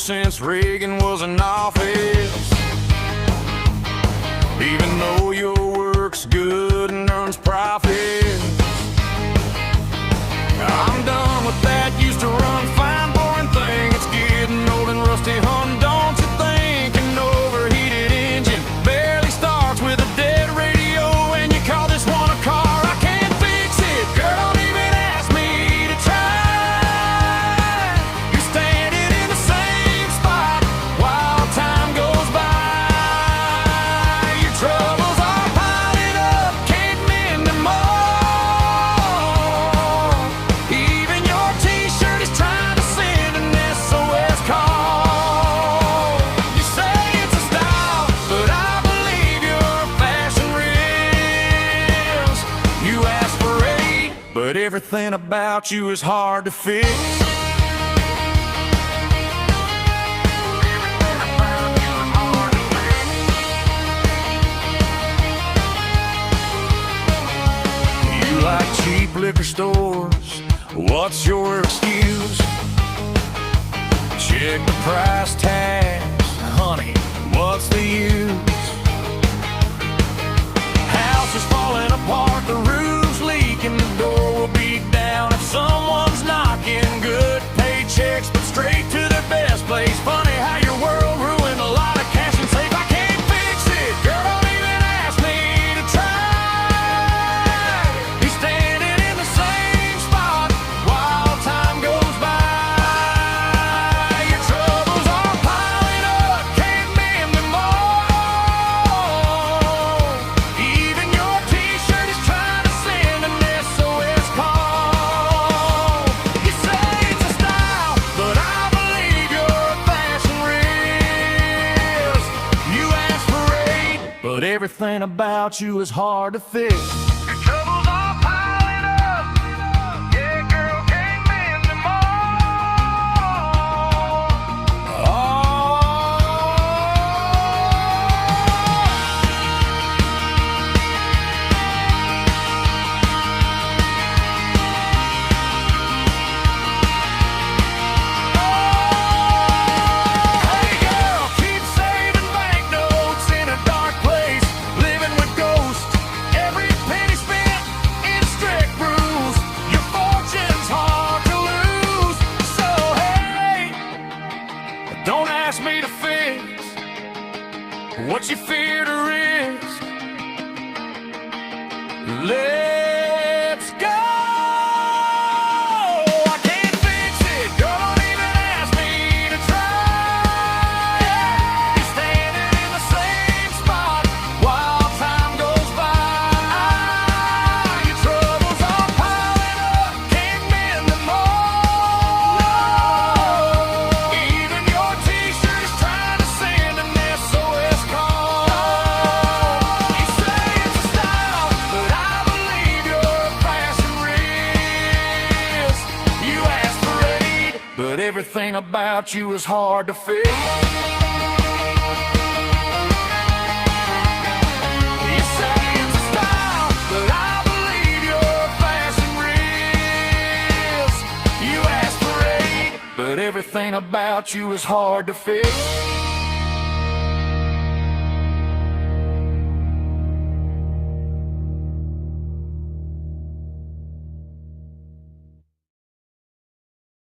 since Reagan was in office. Even though your work's good and earns profit, I'm done with that. Used to run fine, boring thing. It's getting old and rusty, hun, don't you think? An overheated engine barely starts with a dead radio, and you call this one a car. I can't fix it, girl, don't even ask me to try. You're standing in the same spot while time goes by. Your troubles are piling up, can't mend them all. Even your t-shirt is trying to send an SOS call. You say it's a style, but I believe your fashion reels. You aspirate, but everything about you is hard to fix. You like cheap liquor stores, what's your excuse? Check the price tags, honey, what's the use? House is falling apart, the roof's leaking, the door will be down if someone's knocking. Good paychecks, but straight to their best place. Funny how your world ruined a lot of cash and safe. I can't fix it, girl, don't even ask me to try. You're standing in the same spot while time goes by. Your troubles are piling up, can't mend them all. Even your t-shirt is trying to send an SOS call. You say it's a style, but I believe your fashion reels. You aspirate, but everything about you is hard to fix. Your troubles are piling up, yeah, girl, can't mend them all. Hey girl, keep saving banknotes in a dark place, living with ghosts. Every penny spent in strict rules. Your fortune's hard to lose. So hey, don't ask me to fix what you fear to risk. Let's go. I can't fix it, girl, don't even ask me to try. You're standing in the same spot while time goes by. Your troubles are piling up, can't mend them all. Even your t-shirt is trying to send an SOS call. You say it's a style, but I believe your fashion reels. You aspirate, but everything about you is hard to fix. You say it's a style, but I believe your fashion reels. You aspirate, but everything about you is hard to fix.